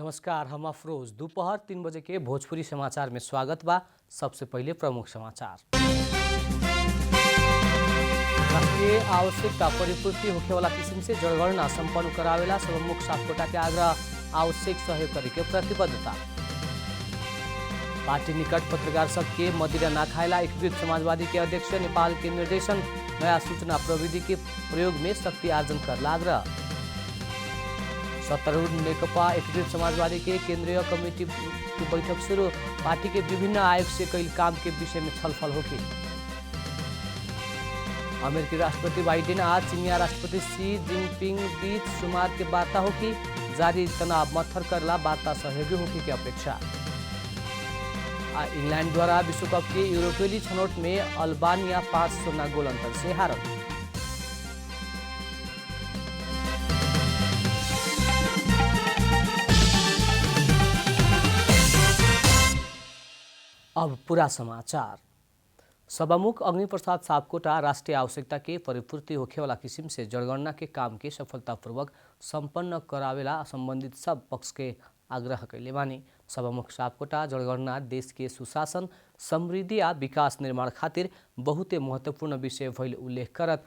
नमस्कार, हम अफरोज। दोपहर 3 बजे के भोजपुरी समाचार में स्वागत बा। सबसे पहले प्रमुख समाचार। राष्ट्रीय आवश्यकता परिपूर्ति होखे वाला किस्म से जनगणना संपन्न करावेला सबमुख सापकोटा के आग्रह, आवश्यक सहयोग करे के प्रतिबद्धता। पार्टी निकट पत्रकार सबके मदिरा ना खाएला एकीकृत समाजवादी के अध्यक्ष नेपाल के निर्देशन, नया सूचना प्रविधि के प्रयोग में शक्ति आर्जन करला आग्रह। सत्तारूढ़ नेकपा एकीकृत समाजवादी के केंद्रीय कमेटी की बैठक शुरू, पार्टी के विभिन्न आयोग से कई काम के विषय में छलफल होगी। अमेरिकी राष्ट्रपति बाइडेन आज चीनिया राष्ट्रपति शी जिनपिंग बीच सोमवार के वार्ता होगी, जारी तनाव मत्थर करला वार्ता सहयोगी होगी की अपेक्षा। इंग्लैंड द्वारा विश्व कप के यूरोपीय छनौट में अल्बानिया 5-0 गोल अंतर से हारल। अब पूरा समाचार। सभामुख अग्निप्रसाद सापकोटा राष्ट्रीय आवश्यकता के परिपूर्ति होखे वाला किस्म से जनगणना के काम के सफलतापूर्वक संपन्न करावेला संबंधित सब पक्ष के आग्रह कैले बानी। सभामुख सापकोटा जनगणना देश के सुशासन, समृद्धि आ विकास निर्माण खातिर बहुते महत्वपूर्ण विषय भइल उल्लेख करत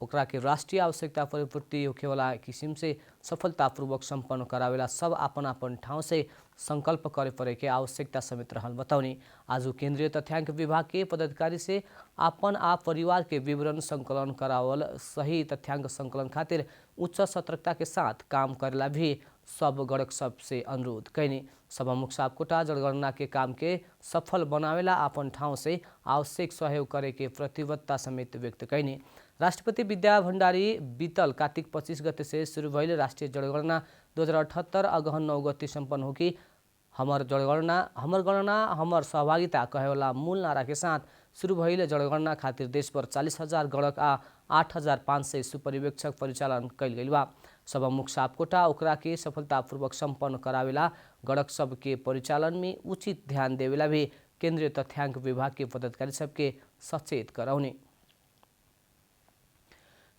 ओकरा के राष्ट्रीय आवश्यकता परिपूर्ति होखे वाला किस्म से सफलतापूर्वक संपन्न करावेला सब आपन आपन ठाउँ से संकल्प करे पड़े के आवश्यकता समेत रहल बताउने। आज केंद्रीय तथ्यांक विभाग के पदाधिकारी से आपन आ परिवार के विवरण संकलन करावल सही तथ्यांक संकलन खातिर उच्च सतर्कता के साथ काम करेला भी सब गणक सबसे अनुरोध कैनी। सभामुख सापकोटा जनगणना के काम के सफल बनावेला आपन ठाउँ से आवश्यक सहयोग करे के प्रतिबद्धता समेत व्यक्त कैनी। राष्ट्रपति विद्या भण्डारी बीतल कार्तिक 25 गते से शुरू भइल राष्ट्रिय जनगणना 2078 अगहन 9 गते संपन्न होगी। हमर गणना हमर सहभागिता कहेवाला मूल नारा के साथ शुरू भइल जनगणना खातिर देश पर 40,000 गणक आ 8,500 सुपरिवेक्षक परिचालन कैल गइल बा। सभामुख सापकोटा ओकरा के सफलतापूर्वक संपन्न करावेला गणक सब के परिचालन में उचित ध्यान देवेला भी केंद्रीय तथ्यांक विभाग के पदाधिकारी सबके सचेत करौने।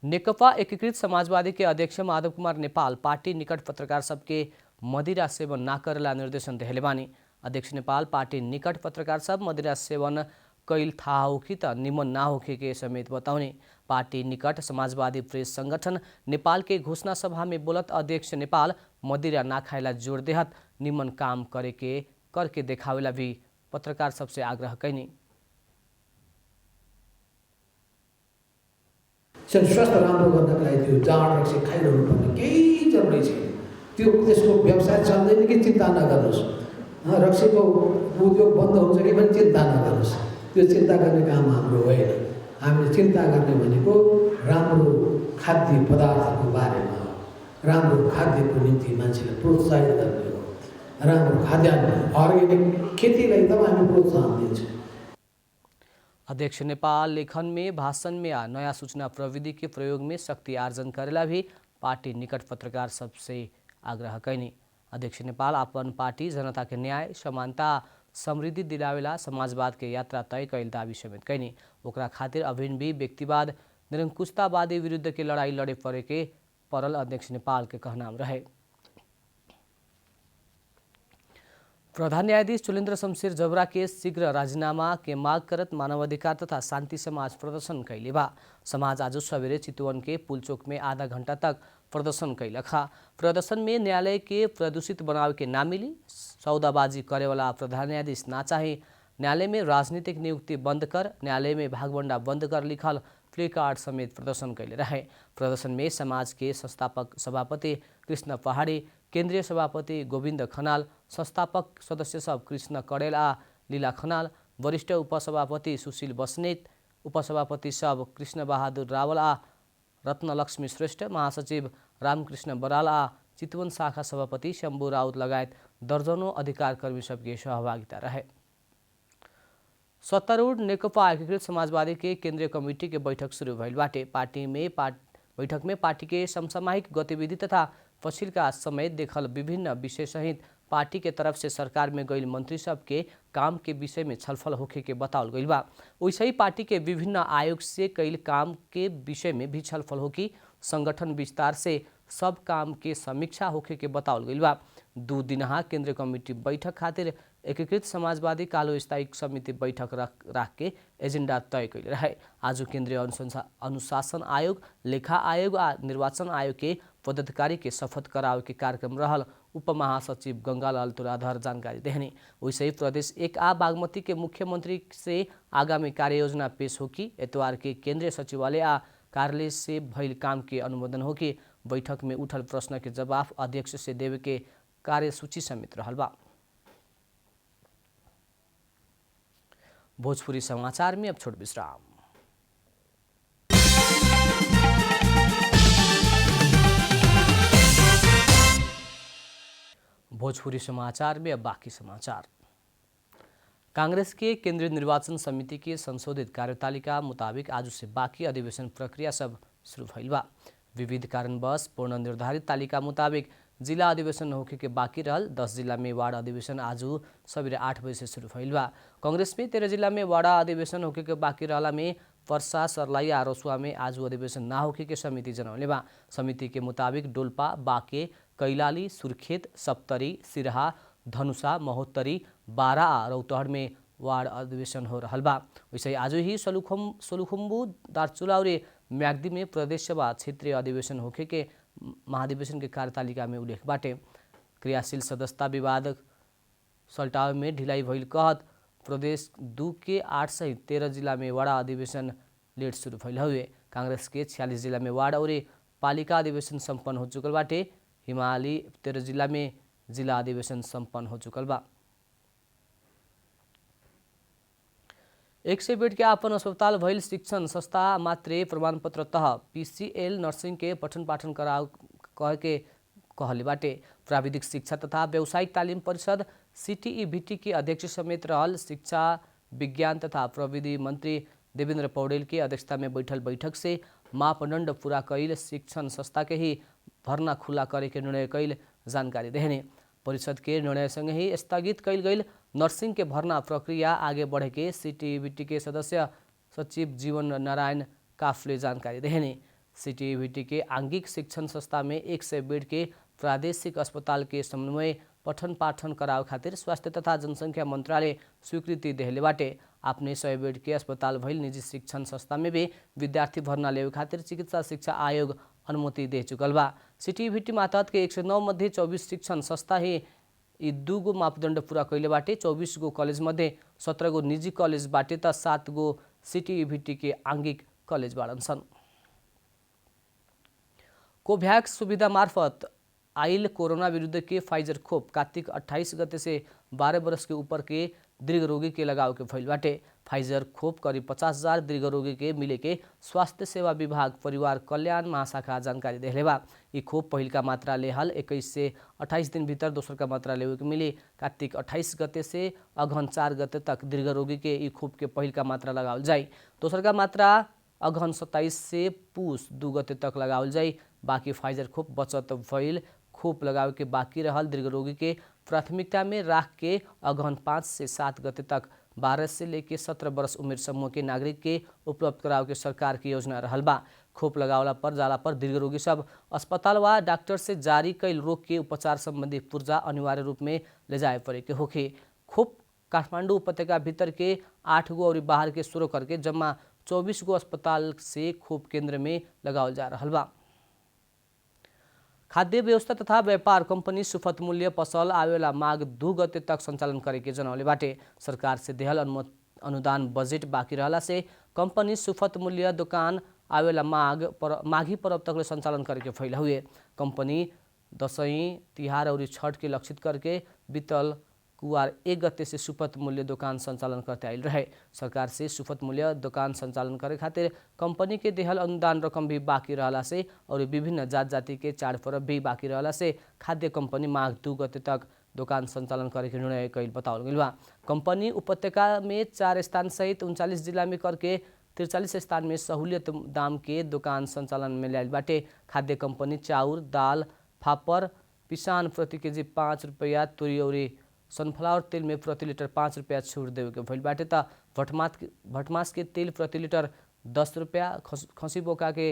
नेकपा एकीकृत समाजवादी के अध्यक्ष माधव कुमार नेपाल पार्टी निकट पत्रकार सबके मदिरा सेवन ना करेला निर्देशन देहले बानी। अध्यक्ष नेपाल पार्टी निकट पत्रकार सब मदिरा सेवन कैल थाहा होखी त निमन ना होखे के समेत बताउने। पार्टी निकट समाजवादी प्रेस संगठन नेपाल के घोषणा सभा में बोलत अध्यक्ष नेपाल मदिरा ना खाएला जोड़ देहत निमन काम करके देखावेला भी पत्रकार सबसे आग्रह कैनी। स्वास्थ्य राम्रो गर्नका लागि त्यो जाँड रक्सी खाइरहनु पर्ने केही जरुरी छैन। त्यो त्यसको व्यवसाय चल्दैन कि चिन्ता नगर्नुहोस्। रक्सीको उद्योग बन्द हुन्छ कि पनि चिन्ता नगर्नुहोस्। त्यो चिन्ता गर्ने काम हाम्रो होइन। हामीले चिन्ता गर्ने भनेको राम्रो खाद्य पदार्थको बारेमा हो। राम्रो खाद्यको निम्ति मान्छेलाई प्रोत्साहित गर्ने हो। राम्रो खाद्यान्न अर्ग्यानिक खेतीलाई त हामी प्रोत्साहन दिन्छौँ। अध्यक्ष नेपाल लेखन में भाषण में नया सूचना प्रविधि के प्रयोग में शक्ति आर्जन करेला भी पार्टी निकट पत्रकार सबसे आग्रह कैनी। अध्यक्ष नेपाल अपन पार्टी जनता के न्याय, समानता, समृद्धि दिलावेला समाजवाद के यात्रा तय कैल दावी समेत कैनी। ओकरा खातिर अभिन्न भी व्यक्तिवाद, निरंकुशतावादी विरुद्ध के लड़ाई लड़े पड़े के परल अध्यक्ष नेपाल के कहनाम रहे। प्रधान न्यायाधीश चुलेन्द्र शमशेर जबरा के शीघ्र राजीनामा के माग करत मानवाधिकार तथा शांति समाज प्रदर्शन कैले बा। समाज आज सवेरे चितवन के पुलचोक में आधा घंटा तक प्रदर्शन कैलखा। प्रदर्शन में न्यायालय के प्रदूषित बनावे के ना मिली, सौदाबाजी करे वाला प्रधान न्यायाधीश ना चाहे, न्यायालय में राजनीतिक नियुक्ति बंद कर, न्यायालय में भागवंडा बंद कर लिखल प्ले कार्ड समेत प्रदर्शन कैले रहे। प्रदर्शन में समाज के संस्थापक सभापति कृष्ण पहाड़ी, केंद्रीय सभापति गोविंद खनाल, संस्थापक सदस्य सब कृष्ण कड़ेल आ लीला खनाल, वरिष्ठ उपसभापति सुशील बस्नेत, उपसभापति सब कृष्ण बहादुर रावल आ रत्नलक्ष्मी श्रेष्ठ, महासचिव रामकृष्ण बराल आ चितवन शाखा सभापति शंभु राउत लगायत दर्जनों अधिकार कर्मी सबके सहभागिता रहे। सत्तारूढ़ नेकपा एकीकृत समाजवादी के केंद्रीय कमेटी के बैठक शुरू भइल बाटे। बैठक में पार्टी के समसामयिक गतिविधि तथा पछिल्का समय देखल विभिन्न विषय सहित पार्टी के तरफ से सरकार में गईल मंत्री सब के काम के विषय में छलफल होखे के बतावल गईल बा। वैसे ही पार्टी के विभिन्न आयोग से कईल काम के विषय में भी छलफल होगी। संगठन विस्तार से सब काम के समीक्षा होखे के बतावल गईल बा। 2 दिनहा केन्द्रीय कमिटी बैठक खातिर एकीकृत समाजवादी कालो स्थायी समिति बैठक राख के एजेंडा तय कैले रहे। आज केन्द्रीय अनुशासन आयोग, लेखा आयोग आ निर्वाचन आयोग के पदाधिकारी के शपथ करावे के कार्यक्रम रहल। उप महासचिव गंगालाल तुलाधर जानकारी देहने। वैसे प्रदेश 1 आ बागमती के मुख्यमंत्री से आगामी कार्ययोजना पेश होगी। एतवार के केंद्रीय सचिवालय आ कार्यालय से भइल काम के अनुमोदन होगी। बैठक में उठल प्रश्न के जवाब अध्यक्ष से देवे के कार्यसूची समित रहल बा। भोजपुरी समाचार में अब छोट विश्राम। भोजपुरी समाचार में अब बाकी समाचार। कांग्रेस के केंद्रीय निर्वाचन समिति के संशोधित कार्यतालिका मुताबिक आज से बाकी अधिवेशन प्रक्रिया सब शुरू भइल बा। विविध कारणवश पूर्ण निर्धारित तालिका मुताबिक जिला अधिवेशन होखे के बाकी रहल। 10 जिला में वार्ड अधिवेशन आज सवेरे 8 बजे से शुरू भइल बा। कांग्रेस में 13 जिला में वार्ड अधिवेशन होखे के बाकी रहला में पर्सा, सर्लाही आ रसुआ में आज अधिवेशन ना होखे के समिति जनौले बा। समिति के मुताबिक डोल्पा, बाके, कैलाली, सुर्खेत, सप्तरी, सिरहा, धनुषा, महोत्तरी, बारा आ रौतहट में वार्ड अधिवेशन हो रहल बा। वैसे आज ही सोलुखुम्बु, दार्चुला और म्याग्दी में प्रदेश सभा क्षेत्रीय अधिवेशन होखे के महाधिवेशन के कार्यतालिका में उल्लेख बाटे। क्रियाशील सदस्यता विवाद सल्टावे में ढिलाई भइल कहत प्रदेश 2 के 8 सहित 13 जिला में वार्ड अधिवेशन लेट शुरू भइल हुए। कांग्रेस के 46 जिला में वार्ड और पालिका अधिवेशन संपन्न हो चुकल बाटे। हिमाली 13 जिला में जिला अधिवेशन संपन्न हो चुकल बा। 100 बेड के आपन अस्पताल भइल शिक्षण संस्था मात्रे प्रमाणपत्र तह PCL नर्सिंग के पठन पाठन कराव कह के कहले बाटे। प्राविधिक शिक्षा तथा व्यावसायिक तालिम परिषद CTEVT के अध्यक्ष समेत रहल शिक्षा विज्ञान तथा प्रविधि मंत्री देवेंद्र पौडेल के अध्यक्षता में बैठल बैठक से मापदण्ड पूरा कैल शिक्षण संस्था के ही भर्ना खुला करे के निर्णय कैल जानकारी देहने। परिषद के निर्णय संगे ही स्थगित कैल गई नर्सिंग के भर्ना प्रक्रिया आगे बढ़े के CTEVT के सदस्य सचिव जीवन नारायण काफले जानकारी देहने। CTEVT के आंगिक शिक्षण संस्था में 100 बेड के प्रादेशिक अस्पताल के समन्वय पठन पाठन कराव खातिर स्वास्थ्य तथा जनसंख्या मंत्रालय स्वीकृति देहले बाटे। अपने 100 बेड के अस्पताल भइल निजी शिक्षण संस्था में भी विद्यार्थी भर्ना लेवे खातिर चिकित्सा शिक्षा आयोग अनुमति दे चुकल बा। CTEVT मातहत के 109 मध्ये 24 शिक्षण संस्था ही यी 2 गो मापदण्ड पूरा कैले बाटे। 24 गो कॉलेज मध्ये 17 गो निजी कॉलेज बाटे त 7 गो CTEVT के आंगिक कॉलेज बाड़न सन। कोभ्याक्स सुविधा मार्फत आइल कोरोना विरुद्ध के फाइजर खोप कार्तिक 28 गते से 12 वर्ष के ऊपर के दीर्घ रोगी के लगाव के भइल बाटे। फाइजर खोप करीब 50,000 दीर्घ रोगी के मिले के स्वास्थ्य सेवा विभाग परिवार कल्याण महाशाखा जानकारी देले बा। ई खोप पहिल का मात्रा लेहल 21 से 28 दिन भीतर दोसर का मात्रा लेवे के मिली। कार्तिक 28 गते से अगहन 4 गते तक दीर्घ रोगी के ई खोप के पहिल का मात्रा लगावल जाई। दोसर का मात्रा अगहन 27 से पूस 2 गते तक लगावल जाई। बाकी फाइजर खोप बचत भइल खोप लगावे के बाकी रहल दीर्घ रोगी के प्राथमिकता में राख के अगहन 5 से 7 गते तक 12 से लेके 17 वर्ष उमेर समूह के नागरिक के उपलब्ध करावे के सरकार की योजना रहल बा। खोप लगावला पर जाला पर दीर्घ रोगी सब अस्पताल व डॉक्टर से जारी कैल रोग के उपचार संबंधी पुर्जा अनिवार्य रूप में ले जाए पड़े के होखे। खोप काठमांडू उपत्यका भीतर के 8 गो और बाहर के 16 करके जम्मा 24 गो अस्पताल से खोप केंद्र में लगावल जा रहल बा। खाद्य व्यवस्था तथा व्यापार कंपनी सुफत मूल्य पसल आवेला माघ 2 गते तक संचालन करे के जनौले बाटे। सरकार से देहल अनुदान बजेट बाकी रहला से कंपनी सुफत मूल्य दुकान आवेला माघी पर्व तक संचालन करे के फैला हुए। कंपनी दशैं, तिहार और छठ के लक्षित करके बीतल कुवार 1 गते से सुफत मूल्य दुकान संचालन करते आयल रहे। सरकार से सुफत मूल्य दुकान संचालन करे खातिर कंपनी के देहल अनुदान रकम भी बाकी रहला से और विभिन्न जात जाति के चाड़ पर्व भी बाकी रहला से खाद्य कंपनी माघ 2 गते तक दुकान संचालन करे के निर्णय कैल बतावल गइल बा। कंपनी उपत्यका में 4 स्थान सहित 39 जिला में करके 43 स्थान में सहूलियत दाम के दुकान संचालन में लाइल बाटे। खाद्य कंपनी चाउर, दाल, फापर, पिसान प्रति केजी 5 रुपया, तुरी और सनफ्लावर तेल में प्रति लीटर 5 रुपया छूट देवे के भइल बाटे त भटमास के तेल प्रति लीटर 10 रुपया, खसी बोका के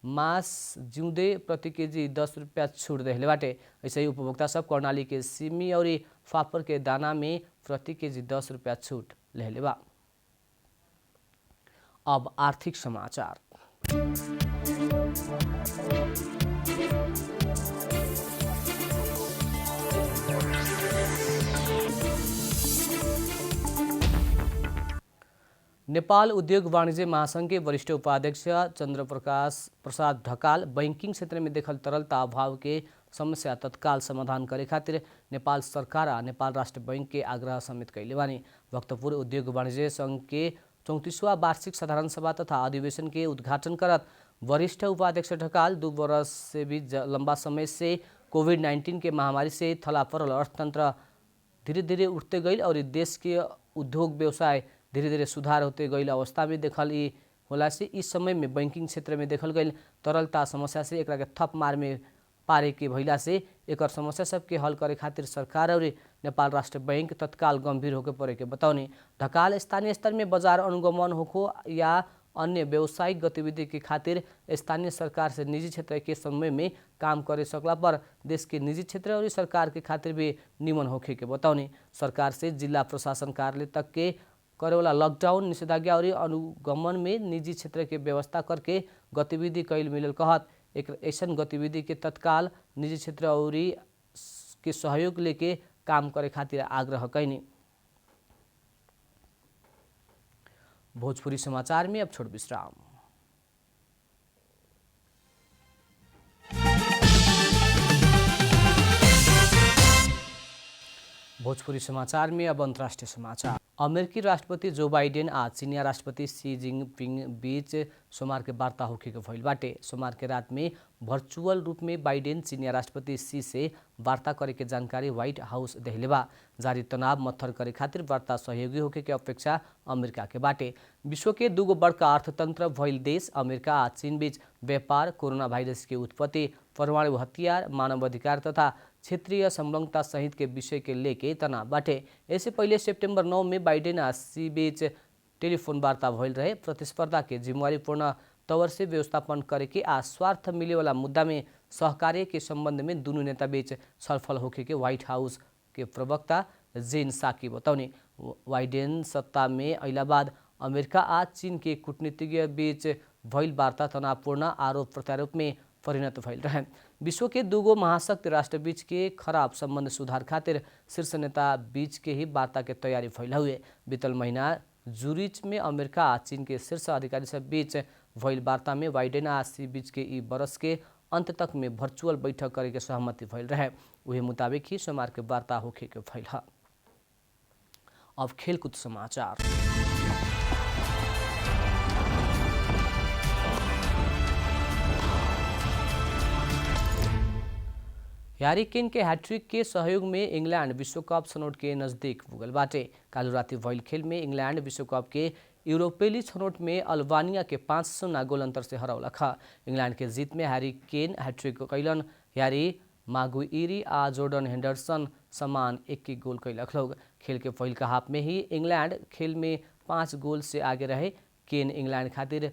मांस जिउँदे प्रति केजी 10 रुपया छूट देहले बाटे। ऐसे ही उपभोक्ता सब कर्णाली के सिमी और फापर के दाना में प्रति केजी 10 रुपया छूट लेहले बा। अब आर्थिक समाचार। नेपाल उद्योग वाणिज्य महासंघ के वरिष्ठ उपाध्यक्ष चन्द्रप्रकाश प्रसाद ढकाल बैंकिंग क्षेत्र में देखल तरलता अभाव के समस्या तत्काल समाधान करे खातिर नेपाल सरकार आ नेपाल राष्ट्र बैंक के आग्रह समेत कैले बानी। भक्तपुर उद्योग वाणिज्य संघ के 34वां वार्षिक साधारण सभा तथा अधिवेशन के उद्घाटन करत वरिष्ठ उपाध्यक्ष ढकाल 2 वर्ष से भी लंबा समय से कोविड-19 के महामारी से थला परल अर्थतंत्र धीरे धीरे उठते गई और देश के उद्योग व्यवसाय धीरे धीरे सुधार होते गई अवस्था में देखल होला से इस समय में बैंकिंग क्षेत्र में देखल गई तरलता समस्या से एक थप मार में पारे के भइला से एक समस्या सबके हल करे खातिर सरकार और नेपाल राष्ट्र बैंक तत्काल गंभीर होकर पड़े के बताउने ढकाल स्थानीय स्तर में बाजार अनुगमन होको या अन्य व्यावसायिक गतिविधि के खातिर स्थानीय सरकार से निजी क्षेत्र के समय में काम करे सकला पर देश के निजी क्षेत्र और सरकार के खातिर भी निमन होखे के बताउने सरकार से जिला प्रशासन कार्यालय तक के करेवाला लॉकडाउन निषेधाज्ञा और अनुगमन में निजी क्षेत्र के व्यवस्था करके गतिविधि कैल मिलल कहत एक ऐसन गतिविधि के तत्काल निजी क्षेत्र और के सहयोग लेके काम करे खातिर आग्रह कैनी। भोजपुरी समाचार में अब छोट विश्राम। भोजपुरी समाचार में अब अंतर्राष्ट्रीय समाचार। अमेरिकी राष्ट्रपति जो बाइडेन आ चीनिया राष्ट्रपति शी जिनपिंग बीच सोमवार के वार्ता होखेको भइल बाटे। सोमवार के रात में वर्चुअल रूप में बाइडेन चीनिया राष्ट्रपति शी से वार्ता करे के जानकारी व्हाइट हाउस देहले बा। जारी तनाव मत्थर करे खातिर वार्ता सहयोगी होखे के अपेक्षा अमेरिका के बाटे। विश्व के 2 बड़का अर्थतंत्र भइल देश अमेरिका आ चीन बीच व्यापार, कोरोना वायरस के उत्पत्ति, परमाणु हथियार, मानवाधिकार तथा क्षेत्रीय संलग्नता सहित के विषय के लेके तनाव बाटे। इससे पहले सितंबर 9 में बाइडेन आ शी बीच टेलीफोन वार्ता भइल रहे। प्रतिस्पर्धा के जिम्मेवारीपूर्ण तौर से व्यवस्थापन करे के आ स्वार्थ मिले वाला मुद्दा में सहकार्य के संबंध में दोनों नेता बीच छलफल होखे के व्हाइट हाउस के प्रवक्ता जेन साकी बताउने। बाइडेन सत्ता में अइला बाद अमेरिका आ चीन के कूटनीतिज्ञ बीच भइल वार्ता तनावपूर्ण आरोप प्रत्यारोप में परिणत भइल रहे। विश्व के 2 महाशक्ति राष्ट्र बीच के खराब संबंध सुधार खातिर शीर्ष नेता बीच के ही वार्ता के तैयारी भइल हुए। बीतल महीना जूरिच में अमेरिका आ चीन के शीर्ष अधिकारी सब बीच भइल वार्ता में बाइडेन आ शी बीच के ई बरस के अंत तक में वर्चुअल बैठक करे के सहमति भइल रहे। उहे मुताबिक ही सोमवार के वार्ता होखे के भइल ह। अब खेलकूद समाचार। हैरी केन के हैट्रिक के सहयोग में इंग्लैंड विश्व कप छनौट के नजदीक पुगल बाटे। कालू राति भइल खेल में इंग्लैंड विश्व कप के यूरोपेली छनौट में अल्बानिया के 5-0 गोल अंतर से हरौलक। इंग्लैंड के जीत में हैरी केन हैट्रिक कैलन। हैरी मागुइरी आ जॉर्डन हेंडरसन समान 1 गोल कैलक लोग। खेल के पहिल का हाफ में ही इंग्लैंड खेल में 5 गोल से आगे रहे। केन इंग्लैंड खातिर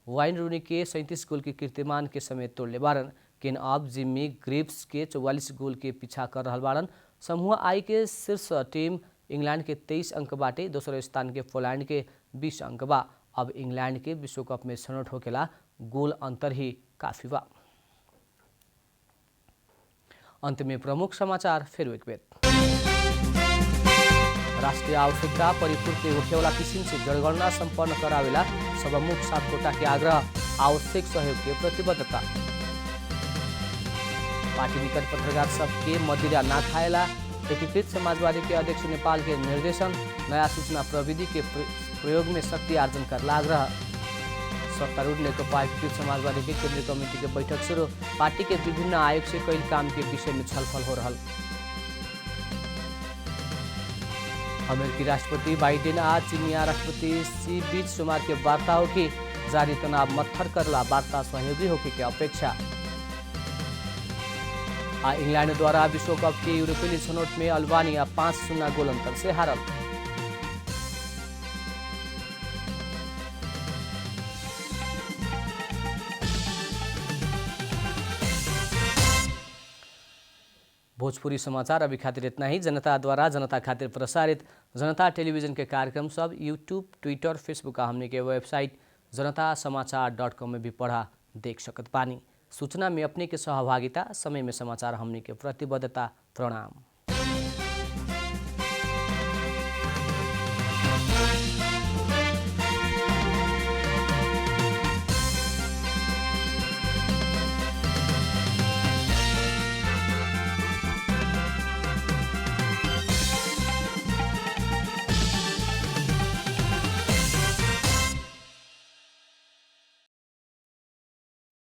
वाइन रूनी के 37 गोल के कीर्तिमान के समेत तोड़ले बारन। केन अब जिम्मी ग्रिव्स के 44 गोल के पीछा कर रहल बारन। समूह आई के शीर्ष टीम इंग्लैंड के 23 अंक बाटे। दोसरो स्थान के पोलैंड के 20 अंक बा। अब इंग्लैंड के विश्व कप में छनौट होकेला गोल अंतर ही काफी बा। अंत में प्रमुख समाचार फिर एक बेर। राष्ट्रीय आवश्यकता परिपूर्ति होखेवाला किसिम से जनगणना संपन्न करावेला सबमुख सापकोटा के आग्रह, आवश्यक सहयोग के प्रतिबद्धता। पार्टी निकट पत्रकार सबके मदिरा ना खाएला एकीकृत समाजवादी के अध्यक्ष नेपाल के निर्देशन। नया सूचना प्रविधि के प्रयोग में शक्ति आर्जन करला आग्रह। सत्तारूढ़ नेकपा एकीकृत समाजवादी के केंद्रीय कमेटी के बैठक शुरू। पार्टी के विभिन्न आयोग से कई काम के विषय में छलफल हो रहा। अमेरिकी राष्ट्रपति बाइडेन आ चीनिया राष्ट्रपति शी बीच सोमवार के वार्ता होगी। जारी तनाव मत्थर करला वार्ता सहयोगी होके के अपेक्षा। इंग्लैंड द्वारा विश्व कप के यूरोपीय छनौट में अल्बानिया 5-0 गोल अंतर से हारल। भोजपुरी समाचार अभी खातिर इतना ही। जनता द्वारा जनता खातिर प्रसारित जनता टेलीविजन के कार्यक्रम सब यूट्यूब, ट्विटर, फेसबुक आ हमने के वेबसाइट जनतासमाचार.com में भी पढ़ा देख सकत पानी। सूचना में अपने के सहभागिता, समय में समाचार हमने के प्रतिबद्धता। प्रणाम।